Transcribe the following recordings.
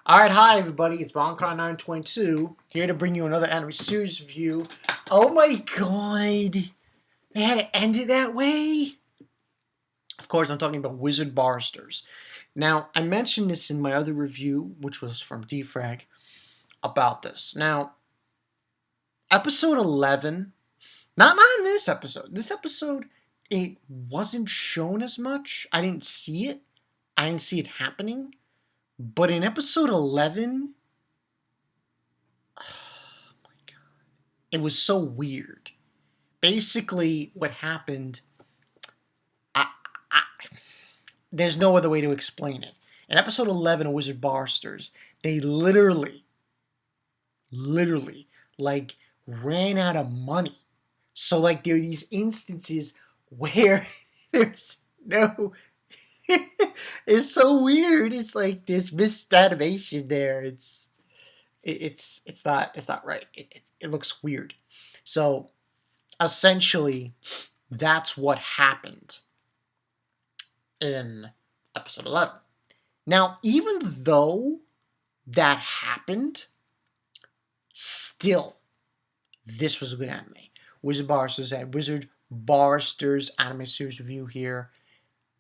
Alright, hi everybody, it's Bonkar922 here to bring you another anime series review. Oh my god, they had to end it that way? Of course, I'm talking about Wizard Barristers. Now, I mentioned this in my other review, which was from Defrag, about this. Now, episode 11, not in this episode. This episode, it wasn't shown as much. I didn't see it. I didn't see it happening. But in episode 11, oh my god, it was so weird. Basically, what happened, I, there's no other way to explain it. In episode 11 of Wizard Barsters, they literally, like, ran out of money. So, like, there are these instances where there's no... it's so weird. It's like this missed animation there. It's not right. It looks weird. So essentially, that's what happened in episode 11. Now, even though that happened, still, this was a good anime. Wizard Barristers and Wizard Barristers anime series review here,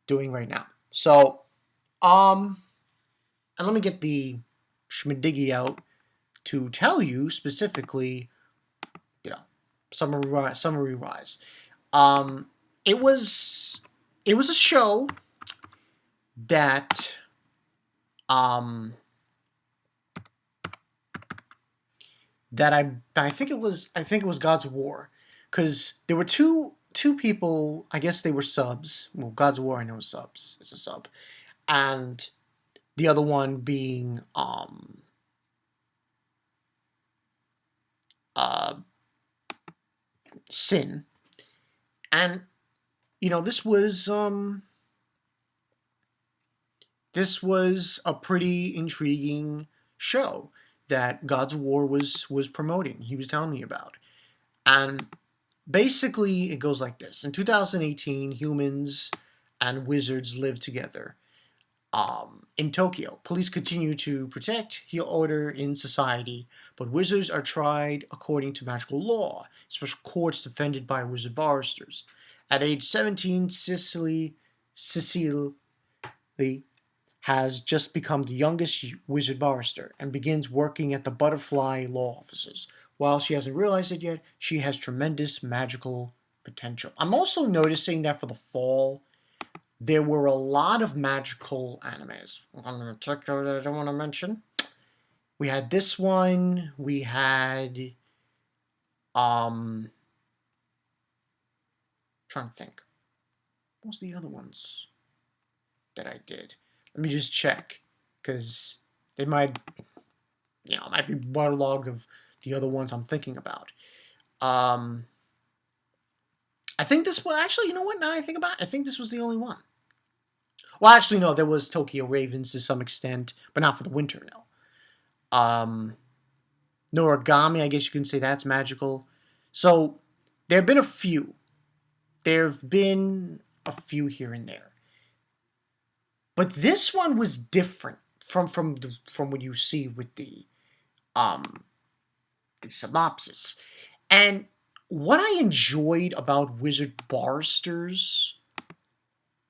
doing right now. So, and let me get the schmiddiggy out to tell you specifically, summary wise. It was a show that I think it was God's War, because there were two people. I guess they were subs. Well, God's War I know is subs. It's a sub, and the other one being Sin, and this was a pretty intriguing show that God's War was promoting. He was telling me about, and basically it goes like this: in 2018, humans and wizards live together. In Tokyo, police continue to protect order in society, but wizards are tried according to magical law, special courts defended by wizard barristers. At age 17, Cecil has just become the youngest wizard barrister and begins working at the butterfly law offices. While she hasn't realized it yet, she has tremendous magical potential. I'm also noticing that for the fall, there were a lot of magical animes. One in particular that I don't want to mention. We had this one. We had... trying to think. What was the other ones that I did? Let me just check, because they might... it might be waterlogged of the other ones I'm thinking about. I think this one... Actually, you know what? Now I think about it, I think this was the only one. Well, actually, no, there was Tokyo Ravens to some extent, but not for the winter, no. Noragami, I guess you can say that's magical. So, there have been a few. There have been a few here and there. But this one was different from what you see with the synopsis. And what I enjoyed about Wizard Barristers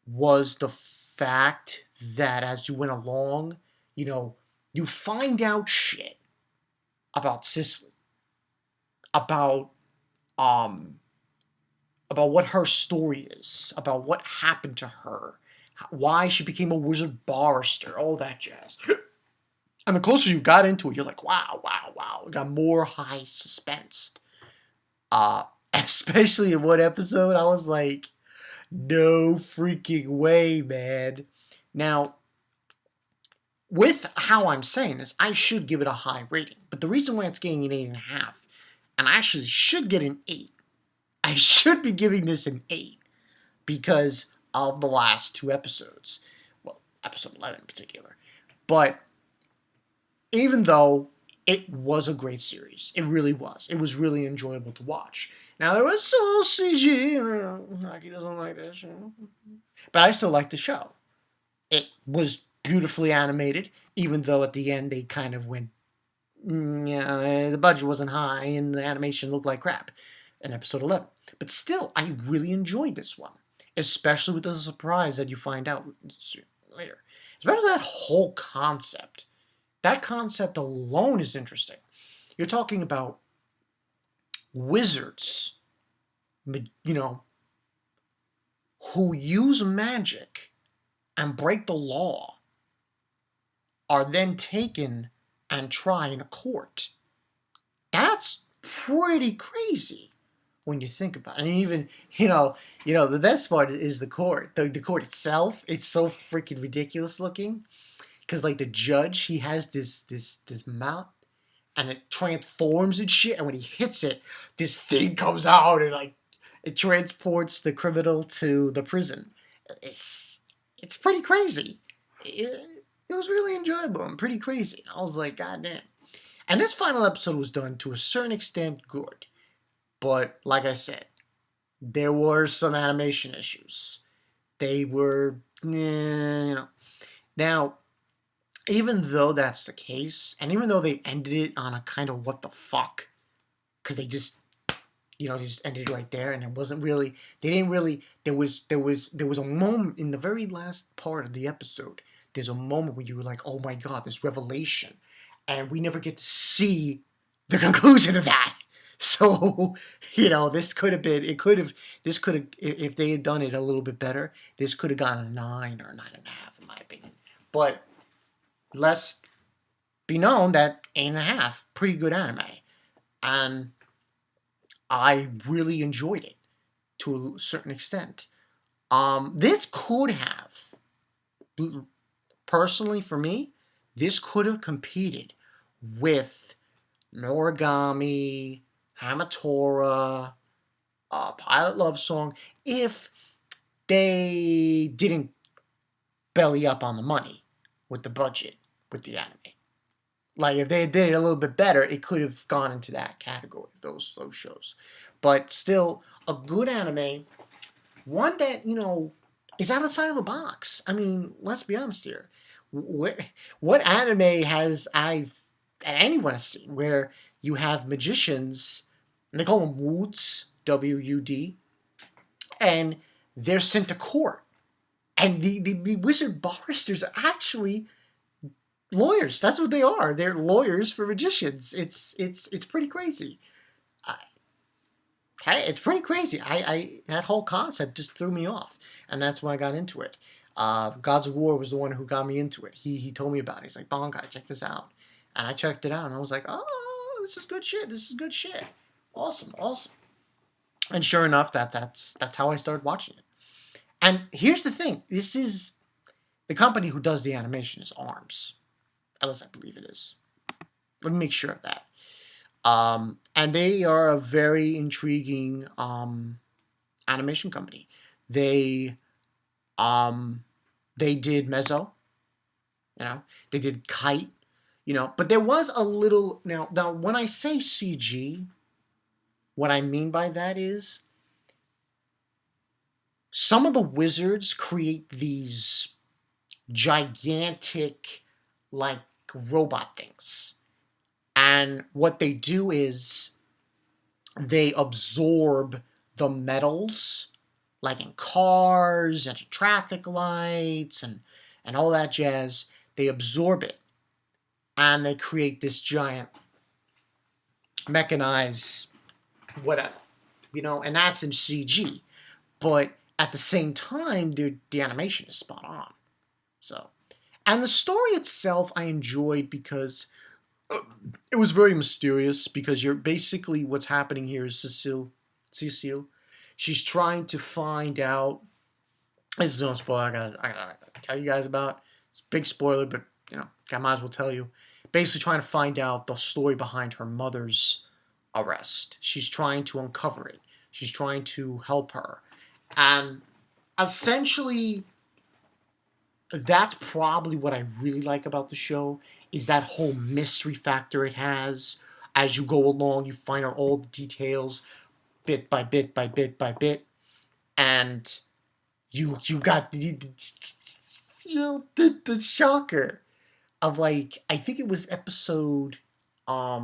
was the fact that as you went along, you find out shit about Cecil, about what her story is, about what happened to her, why she became a wizard barrister, all that jazz. And the closer you got into it, you're like, wow, it got more high suspense. Especially in one episode, I was like, no freaking way, man. Now, with how I'm saying this, I should give it a high rating. But the reason why it's getting an 8.5, and I actually should get an 8. I should be giving this an 8 because of the last two episodes. Well, episode 11 in particular. But even though it was a great series, it really was. It was really enjoyable to watch. Now, there was some CG, Hockey doesn't like this, but I still liked the show. It was beautifully animated, even though at the end they kind of went, yeah, the budget wasn't high and the animation looked like crap in episode 11. But still, I really enjoyed this one, especially with the surprise that you find out later. Especially that whole concept. That concept alone is interesting. You're talking about wizards, you know, who use magic and break the law are then taken and tried in a court. That's pretty crazy when you think about it. And even, the best part is the court. The court itself, it's so freaking ridiculous looking. Because, like, the judge, he has this mount, and it transforms and shit, and when he hits it, this thing comes out, and, like, it transports the criminal to the prison. It's pretty crazy. It was really enjoyable and pretty crazy. I was like, God damn. And this final episode was done to a certain extent good. But, like I said, there were some animation issues. They were, Now, even though that's the case, and even though they ended it on a kind of what the fuck, because they just, just ended it right there, and it wasn't really, they didn't really, there was a moment in the very last part of the episode, there's a moment where you were like, oh my god, this revelation, and we never get to see the conclusion of that. So, this could have been, if they had done it a little bit better, this could have gotten a 9 or a 9.5 in my opinion. But let's be known that 8.5, pretty good anime. And I really enjoyed it to a certain extent. This could have, personally for me, this could have competed with Noragami, Hamatora, Pilot Love Song, if they didn't belly up on the money with the budget with the anime. Like, if they did it a little bit better, it could have gone into that category, those shows. But still, a good anime, one that, is outside of the box. I mean, let's be honest here. What anime has anyone has seen where you have magicians, and they call them woods, W-U-D, and they're sent to court. And the wizard barristers are actually lawyers. That's what they are. They're lawyers for magicians. It's pretty crazy. It's pretty crazy. That whole concept just threw me off, and that's why I got into it. Gods of War was the one who got me into it. He told me about it. He's like, Bonkai, check this out. And I checked it out, and I was like, oh, this is good shit. This is good shit. Awesome. And sure enough, that's how I started watching it. And here's the thing. This is the company who does the animation is ARMS. At least I believe it is. Let me make sure of that. And they are a very intriguing animation company. They did Mezzo, they did Kite, but there was a little, now when I say CG, what I mean by that is some of the wizards create these gigantic, like, robot things. And what they do is they absorb the metals, like in cars and traffic lights and all that jazz. They absorb it, and they create this giant mechanized whatever, and that's in CG. But at the same time, the animation is spot on. So, and the story itself I enjoyed because it was very mysterious, because you're basically, what's happening here is Cecil, she's trying to find out, this is no spoiler, I gotta tell you guys about, it's a big spoiler, but, I might as well tell you, basically trying to find out the story behind her mother's arrest. She's trying to uncover it. She's trying to help her. And essentially, that's probably what I really like about the show, is that whole mystery factor it has. As you go along, you find out all the details, bit by bit by bit by bit, and you got You know, the shocker of like, I think it was episode, I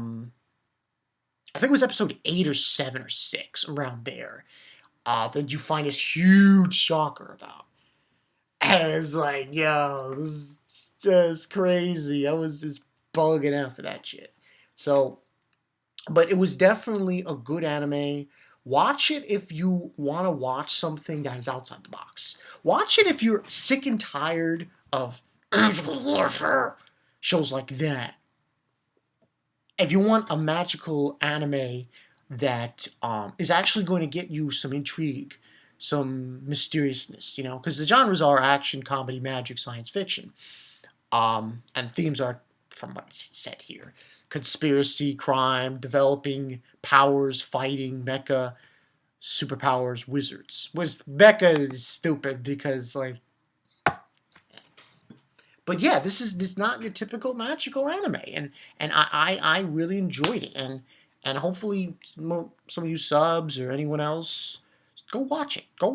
think it was episode 8 or 7 or 6, around there, that you find this huge shocker about. And it's like, yo, this is just crazy. I was just bugging out for that shit. So, but it was definitely a good anime. Watch it if you want to watch something that is outside the box. Watch it if you're sick and tired of magical warfare shows like that. If you want a magical anime that is actually going to get you some intrigue, some mysteriousness, you know, because the genres are action, comedy, magic, science fiction, and themes are, from what's said here, conspiracy, crime, developing powers, fighting, mecha, superpowers, wizards. Mecha is stupid because, like, but yeah, this is not your typical magical anime, and I really enjoyed it, and hopefully some of you subs or anyone else, go watch it. Go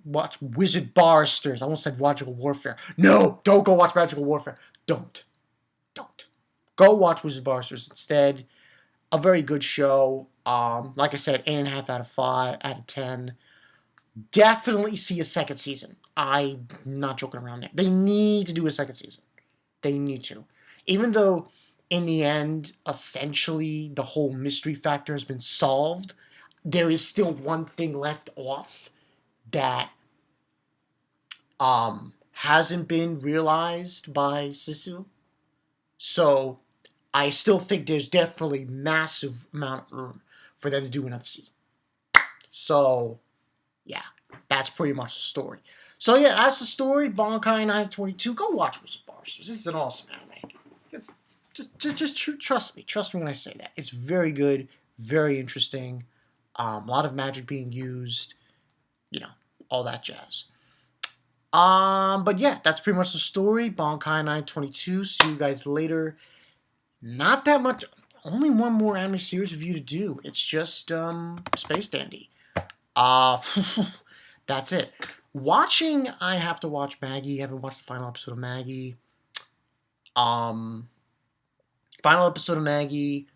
watch Wizard Barristers. I almost said Magical Warfare. No, don't go watch Magical Warfare. Don't. Go watch Wizard Barristers instead. A very good show. Like I said, 8.5 out of 5 out of 10. Definitely see a second season. I'm not joking around there. They need to do a second season. They need to. Even though, in the end, essentially, the whole mystery factor has been solved, there is still one thing left off that hasn't been realized by cecil. So, I still think there's definitely massive amount of room for them to do another season. So, yeah, that's pretty much the story. So yeah, that's the story. Bankai 922. Go watch Wizard Barsters. This is an awesome anime. It's just trust me. Trust me when I say that. It's very good, very interesting. A lot of magic being used. You know, all that jazz. But yeah, that's pretty much the story. Bankai 922. See you guys later. Not that much. Only one more anime series review to do. It's just Space Dandy. That's it. Watching, I have to watch Maggie. I haven't watched the final episode of Maggie. Final episode of Maggie.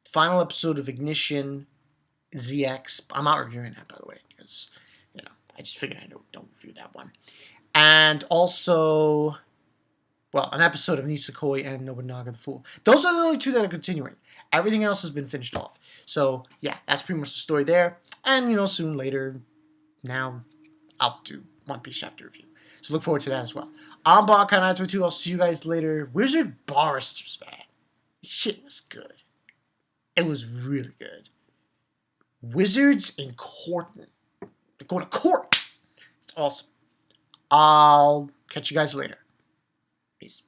Final episode of Ignition. ZX. I'm not reviewing that, by the way, because, you know, I just figured I don't review that one. And also, well, an episode of Nisekoi and Nobunaga the Fool. Those are the only two that are continuing. Everything else has been finished off. So, yeah, that's pretty much the story there. And, you know, soon later, now, I'll do One Piece chapter review. So look forward to that as well. I'm Bankai 922. I'll see you guys later. Wizard Barristers, man. Shit was good. It was really good. Wizards in Courtroom. They're going to court. It's awesome. I'll catch you guys later. Peace.